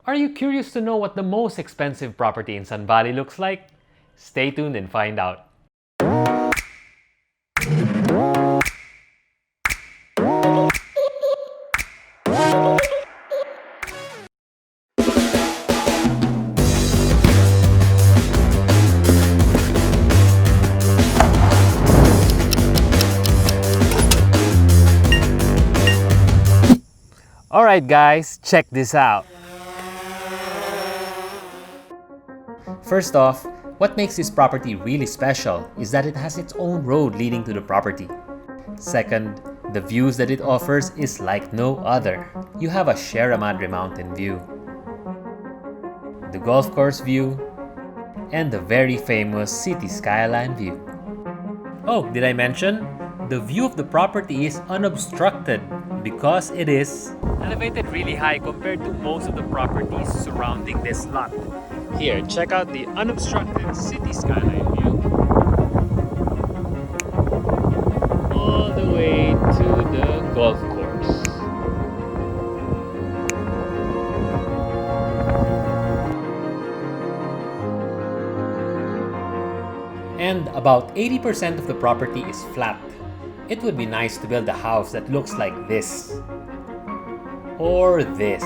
Are you curious to know what the most expensive property in Sun Valley looks like? Stay tuned and find out. Alright guys, check this out. First off, what makes this property really special is that it has its own road leading to the property. Second, the views that it offers is like no other. You have a Sierra Madre Mountain view, the golf course view, and the very famous city skyline view. Oh, did I mention? The view of the property is unobstructed because it is elevated really high compared to most of the properties surrounding this lot. Here, check out the unobstructed city skyline view. All the way to the golf course. And about 80% of the property is flat. It would be nice to build a house that looks like this. Or this.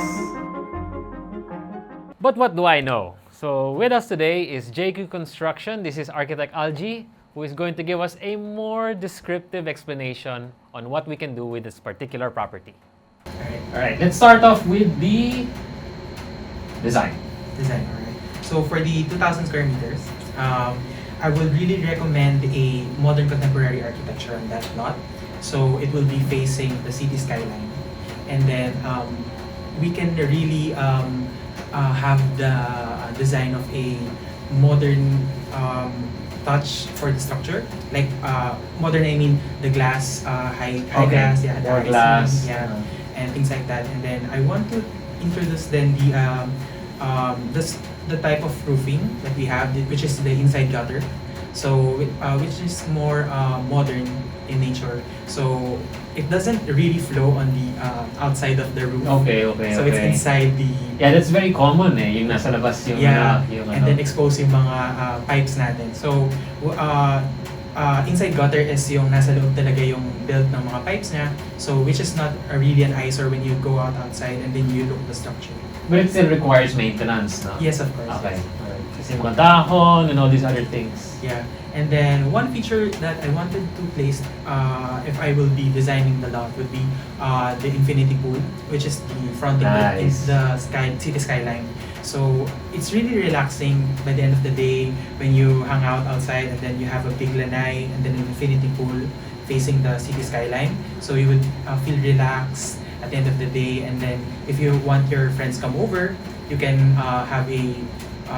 But what do I know? So with us today is JQ Construction. This is architect Alleje, who is going to give us a more descriptive explanation on what we can do with this particular property. Alright, let's start off with the design. Alright. So for the 2,000 square meters, I would really recommend a modern contemporary architecture on that lot. So it will be facing the city skyline. And then we can really have the design of a modern touch for the structure. Like modern, I mean the glass, high glass, yeah, or glass, ceiling, yeah, and things like that. And then I want to introduce then the type of roofing that we have, which is the inside gutter. So which is more modern in nature. So it doesn't really flow on the outside of the roof. Okay. So it's inside the... Yeah, that's very common eh. Yung nasa labas yung... Yeah, yung and then expose yung mga pipes natin. So inside gutter is yung nasa loob talaga yung build ng mga pipes niya. So which is not really an eyesore when you go outside and then you look the structure. But it still requires maintenance, no? Yes, of course. Okay. Yes. Alright. Kasi mga dahon and all these other things. Yeah, and then one feature that I wanted to place if I will be designing the lot would be the infinity pool, which is the fronting Nice. the city skyline. So it's really relaxing by the end of the day when you hang out outside and then you have a big lanai and then an infinity pool facing the city skyline. So you would feel relaxed at the end of the day, and then if you want your friends come over, you can have a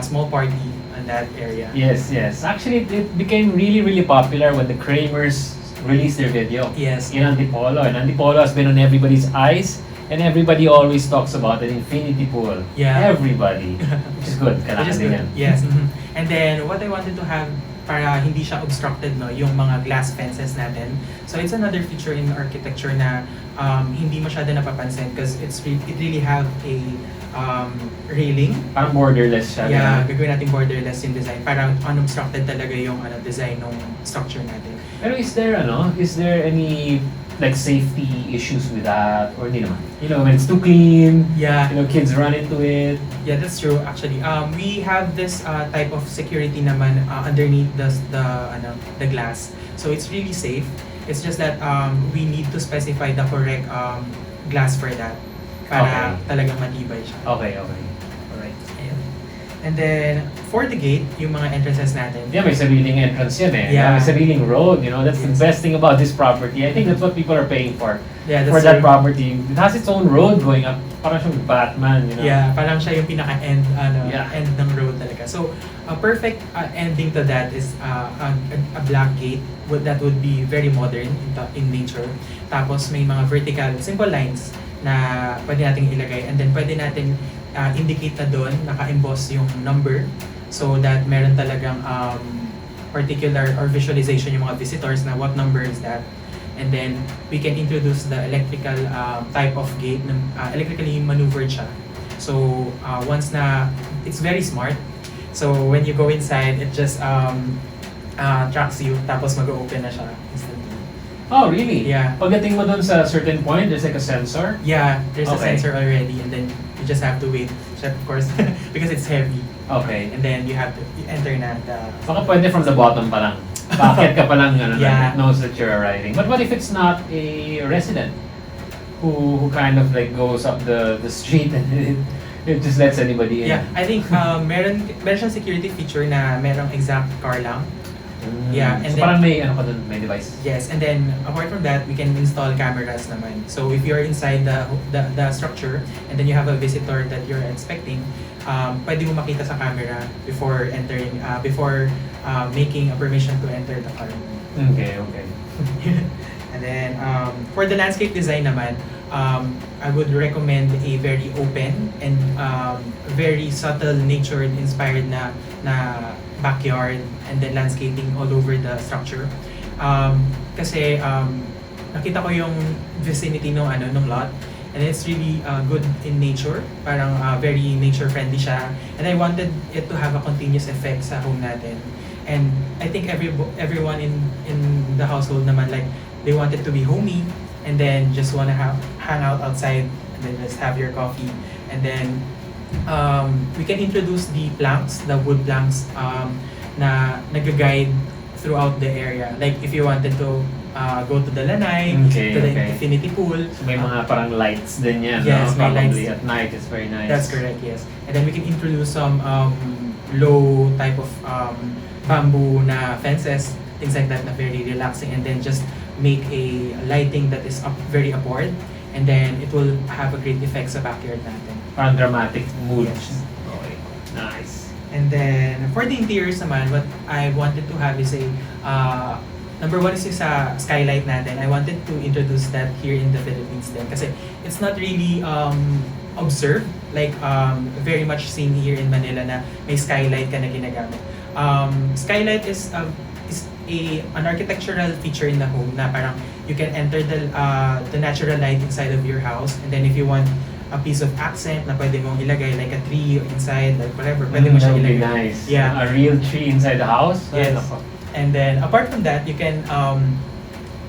small party in that area. Yes. Actually, it became really popular when the Kramers released their video. Yes. In Antipolo. And Antipolo has been on everybody's eyes. And everybody always talks about an infinity pool. Yeah. Everybody. Which is good. Which is good. Yes. And then what I wanted to have para hindi siya obstructed, no, yung mga glass fences natin. So it's another feature in architecture na hindi masyado napapansin because it really have a railing. Parang borderless siya. Yeah, gagawin natin borderless yung design. Parang unobstructed talaga yung design ng structure natin. Pero is there any like safety issues with that or hindi naman? You know, when it's too clean, yeah, you know, kids run into it. Yeah, that's true actually. We have this type of security naman underneath the glass. So it's really safe. It's just that we need to specify the correct glass for that para talagang matibay siya. Okay. Alright. Ayan. And then for the gate, yung mga entrances natin. Yeah, may sariling entrance yan eh. Yeah. May sariling road, you know. That's Yes. the best thing about this property. I think that's what people are paying for. Yeah, For that's that true. property. It has its own road going up. Parang siyang Batman, you know. Yeah, parang siya yung pinaka-end Yeah. end ng road talaga. So, a perfect ending to that is a black gate that would be very modern in nature. Tapos may mga vertical, simple lines na pwede nating ilagay, and then pwede natin indicate na doon, naka-emboss yung number so that meron talagang particular or visualization yung mga visitors na what number is that. And then we can introduce the electrical type of gate na electrically maneuvered siya. So once na, it's very smart. So when you go inside, it just tracks you, tapos mag-open na siya instantly. Oh, really? Yeah. Pagdating mo dun sa certain point, there's like a sensor? Yeah, there's a Okay. sensor already, and then you just have to wait, check of course, because it's heavy. Okay. And then you have to enter na the... Baka pwede from the bottom pa lang. Bakit ka pa lang, Yeah. it knows that you're arriving. But what if it's not a resident who kind of like goes up the street and it just lets anybody in? Yeah, I think meron siyang security feature na merong exact car lang. Yeah, and so then- parang may ano ka dun, may device. Yes, and then apart from that, we can install cameras naman. So if you're inside the structure and then you have a visitor that you're expecting, pwede mo makita sa camera before entering, making a permission to enter the car. Okay. And then for the landscape design naman, I would recommend a very open and very subtle nature inspired na backyard and then landscaping all over the structure. Kasi nakita ko yung vicinity nung lot, and it's really good in nature. Parang very nature friendly siya, and I wanted it to have a continuous effect sa home natin. And I think everyone in the household naman, like, they want it to be homey, and then just wanna hang out outside and then just have your coffee. And then we can introduce the wood planks na nag-guide throughout the area. Like if you wanted to go to the lanai, to the infinity pool. So may mga parang lights din yan, Yes, no? may Probably lights. at night, it's very nice. That's correct, yes. And then we can introduce some low type of bamboo na fences, things like that, na very relaxing, and then just make a lighting that is very upward, and then it will have a great effect sa backyard natin. Parang dramatic mood. Yes. Okay, nice. And then for the interiors naman, what I wanted to have is a number one is yung sa skylight natin. I wanted to introduce that here in the Philippines din, kasi it's not really observed, like very much seen here in Manila na may skylight ka na ginagamit. Skylight is an architectural feature in the home na parang you can enter the natural light inside of your house, and then if you want a piece of accent na pwede mong ilagay, like a tree inside, like whatever, pwede mo That siya would be ilagay. nice. Yeah. A real tree inside the house. Yes. Ay, nako. And then apart from that, you can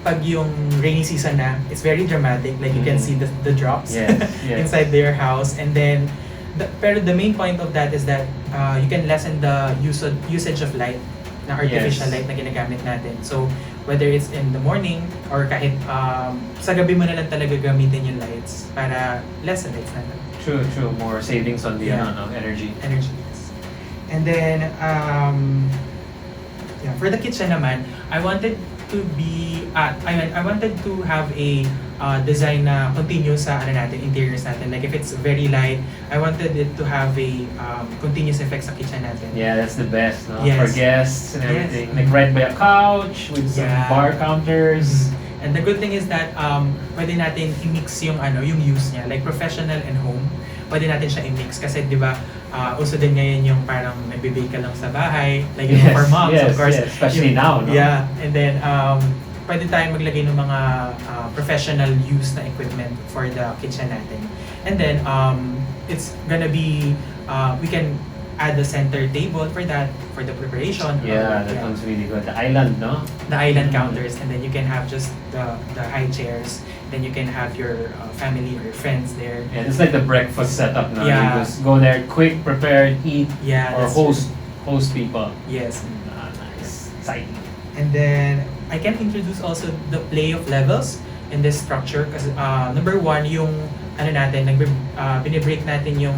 pag yung rainy season na, it's very dramatic, like you can see the drops Yes, yes. inside their house. And then pero the main point of that is that you can lessen the usage of light, na artificial Yes. light na ginagamit natin. So whether it's in the morning or kahit sa gabi mo na lang talaga gamitin yung lights para lessen lights na lang. True. More savings on the Yeah. energy. Yes. And then for the kitchen naman, I wanted to have a design na continuous sa interiors natin. Like if it's very light, I wanted it to have a continuous effect sa kitchen natin. Yeah, that's the best, no? Yes. For guests and Yes. everything. Like right by a couch with some Yeah. bar counters. And the good thing is that pwede natin i-mix yung use niya, like professional and home. Pwede natin siya i-mix kasi 'di ba uso din ngayon yung parang nagbe-bake ka lang sa bahay, like yung for moms, yes, of course. yes, especially now, no? Yeah, and then pwede tayong maglagay ng mga professional use na equipment for the kitchen natin. And then it's gonna be we can add the center table for that, for the preparation. Yeah, that one's really good. The island, no? The island counters, and then you can have just the high chairs. Then you can have your family or your friends there. Yeah, it's like the breakfast setup now. Yeah. You just go there, quick, prepare, eat, Yeah, or that's host people. Yes. Nice. Exciting. And then I can introduce also the play of levels in this structure kasi number one, yung binibreak natin yung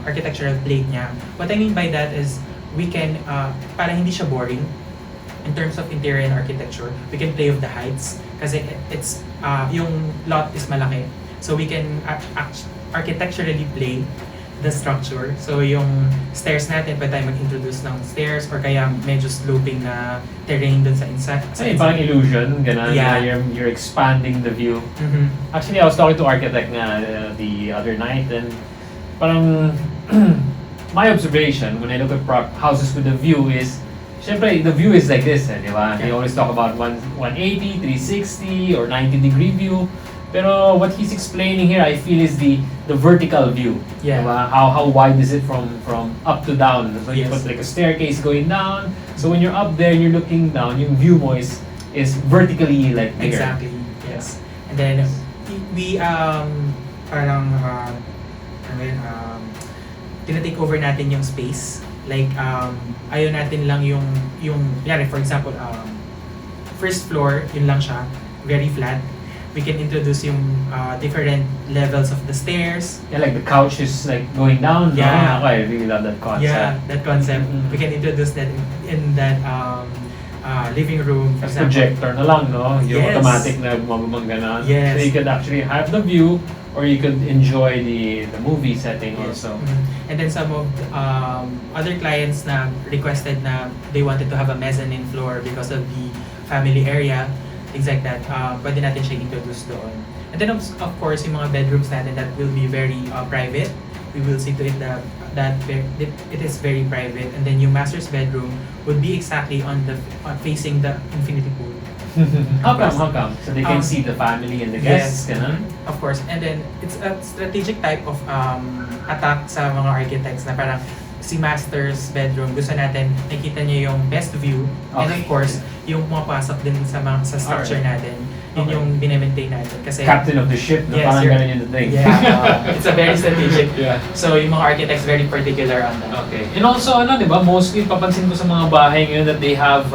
architectural plate niya. What I mean by that is we can para hindi siya boring in terms of interior and architecture, we can play with the heights kasi it's yung lot is malaki. So we can architecturally play the structure. So yung stairs natin, pwede tayo mag-introduce ng stairs or kaya medyo sloping na terrain dun sa inside. Ay, parang illusion, ganun. Yeah. You're expanding the view. Mhm. Actually, I was talking to architect nga the other night, and parang my observation when I look at houses with the view is, syempre, the view is like this, di ba? They Yeah. always talk about 180, 360, or 90-degree view. Pero what he's explaining here, I feel, is the vertical view. Yeah. Diba? How wide is it from up to down? So you Yes. put like a staircase going down. So when you're up there, you're looking down. Yung view mo is vertically like bigger. Exactly. Yes. And then we parang tinatake over natin yung space. Like ayaw natin lang yung for example first floor, yun lang siya, very flat. We can introduce yung different levels of the stairs. Yeah, like the couch is like going down. Yeah. No? I really love that concept. Yeah, that concept. Mhm. We can introduce that in that living room, for As example. projector na lang, no? Yung Yes. automatic na bumabang ganon. Yes. So you could actually have the view, or you could enjoy the movie setting also. And then some of other clients na requested na they wanted to have a mezzanine floor because of the family area, things like that. Pwede natin siya introduce doon. And then of course, yung mga bedrooms natin that will be very private. We will see to it that it is very private. And then yung master's bedroom would be exactly on the facing the infinity pool. How come? So they can see the family and the guests, Yes, ganun? of course. And then it's a strategic type of attack sa mga architects na parang si master's bedroom, gusto natin nakita niya yung best view. And of Okay. course, yung pumapasok din sa structure natin. Yun Okay. yung binemaintain natin. Kasi Captain of the ship, no? Yes, Parang you're- ganun yung thing. yeah, it's a very strategic. Yeah. So yung mga architects very particular on that. Okay. And also, di ba, mostly papansin ko sa mga bahay ngayon that they have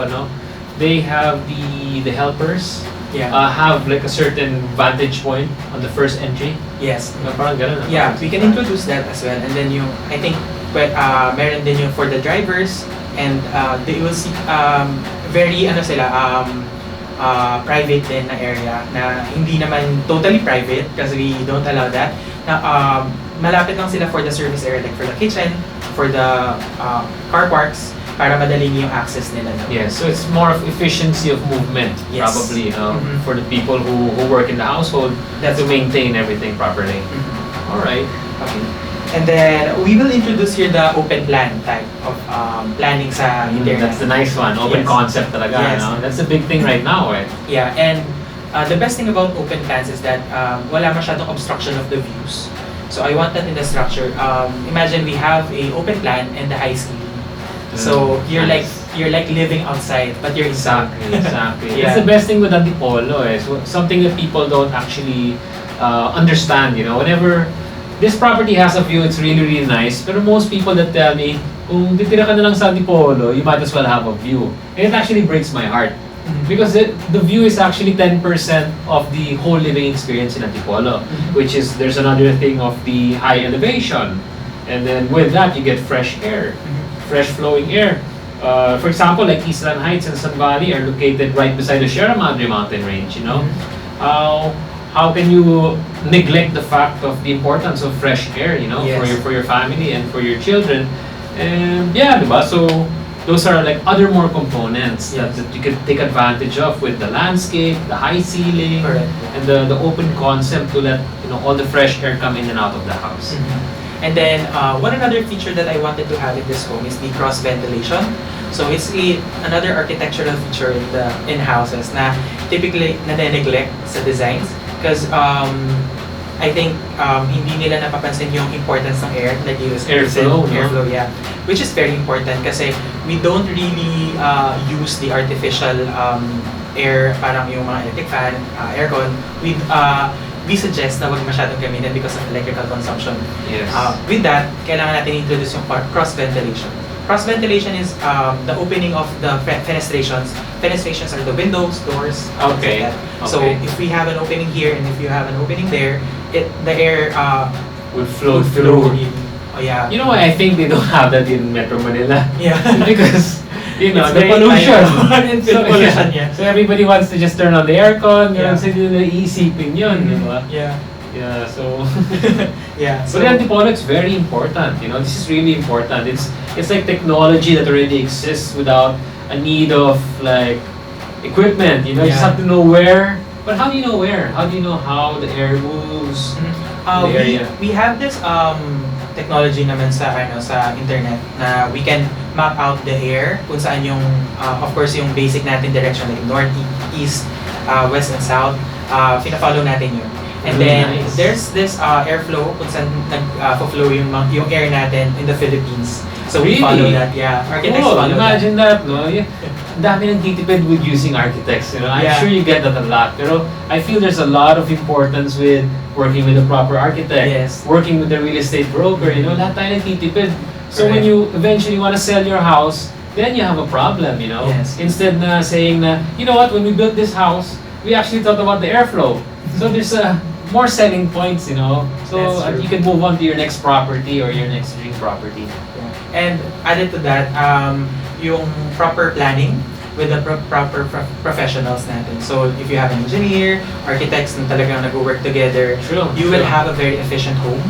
the helpers Yeah. have like a certain vantage point on the first entry. Yes. Parang ganun. Yeah, we can introduce that as well. And then yung, I think, meron din yung for the drivers, and they will see very private din na area na hindi naman totally private kasi we don't allow that. Na malapit lang sila for the service area, like for the kitchen, for the car parks, para madali niyo yung access nila. No? Yeah, so it's more of efficiency of movement, Yes. probably, Mhm. for the people who work in the household That's to maintain everything properly. Mhm. All right. Okay. And then we will introduce here the open plan type of planning sa interior. That's the nice one. Open Yes. concept talaga, Yes. no? That's the big thing right now, eh? Yeah, and the best thing about open plans is that wala masyadong obstruction of the views. So I want that in the structure. Imagine we have a open plan and the high ceiling. So you're Nice. like living outside, but you're inside. Exactly. Yeah. That's the best thing with Antipolo, eh? So, something that people don't actually understand, Whenever this property has a view, it's really, really nice. Pero most people that tell me, kung titira ka na lang sa Antipolo, you might as well have a view. And it actually breaks my heart. Because the view is actually 10% of the whole living experience in Antipolo, which is there's another thing of the high elevation. And then with that, you get fresh air, fresh flowing air. For example, like Eastland Heights and Sun Valley are located right beside the Sierra Madre mountain range, How can you neglect the fact of the importance of fresh air, Yes. for your family and for your children? And yeah, diba? So those are like other more components Yes. that you can take advantage of with the landscape, the high ceiling, Correct. and the open concept to let all the fresh air come in and out of the house. And then one another feature that I wanted to have in this home is the cross ventilation. So it's another architectural feature in houses na typically nade-neglect sa designs because I think hindi nila napapansin yung importance ng air, like you said, Airflow, no? airflow, yeah, which is very important kasi we don't really use the artificial air, parang yung mga electric fan, aircon. We suggest na wag masyadong gamitin because of electrical consumption. Yes. With that, kailangan natin introduce yung cross ventilation. Cross ventilation is the opening of the fenestrations. Fenestrations are the windows, doors, Okay. like that. So Okay. if we have an opening here and if you have an opening there, the air Would flow would through. really. Oh yeah. You know what? I think they don't have that in Metro Manila. Yeah. because It's the very pollution. tight. It's pollution, yeah. So everybody wants to just turn on the aircon. Yeah. So iisipin yun, di ba? Yeah. Yeah. So. Yeah. So But in Antipolo, it's very important. This is really important. It's like technology that already exists without a need of like equipment. You just Yeah. have to know where. But how do you know where? How do you know how the air moves? The area. we have this technology naman sa internet na we can map out the air kung saan yung of course yung basic natin direction like north, east, west and south. Fina-follow natin yun. And then there's this airflow kung saan nag-flow yung air natin in the Philippines. So we follow that, yeah. Architects follow imagine that, no? Ang dami ng titipid with using architects, you know? I'm sure you get that a lot. Pero I feel there's a lot of importance with working with a proper architect, working with a real estate broker, you know? Lahat tayo nagtitipid. So when you eventually want to sell your house, then you have a problem, you know? Instead na saying na, you know what, when we built this house, we actually thought about the airflow. So there's more selling points, you know? So you can move on to your next property or your next dream property. And added to that, yung proper planning with the proper professionals natin. So if you have an engineer, architects na talagang nag-work together, you will have a very efficient home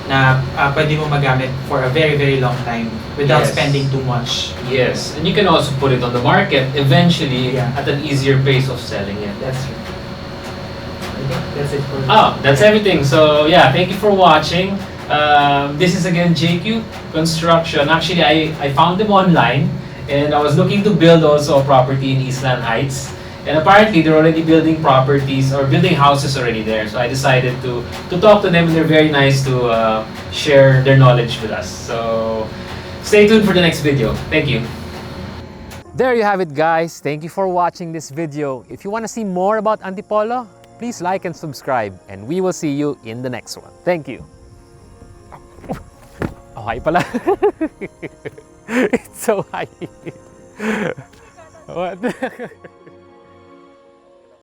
na pwede mo magamit for a very, very long time without spending too much. Yes, and you can also put it on the market eventually at an easier pace of selling it. That's true. I think that's it for that's everything. So yeah, thank you for watching. This is again JQ Construction. Actually, I found them online and I was looking to build also a property in Eastland Heights. And apparently, they're already building properties or building houses already there. So I decided to talk to them, and they're very nice to share their knowledge with us. So stay tuned for the next video. Thank you. There you have it, guys. Thank you for watching this video. If you want to see more about Antipolo, please like and subscribe, and we will see you in the next one. Thank you. Oh, high pala. It's so high. What?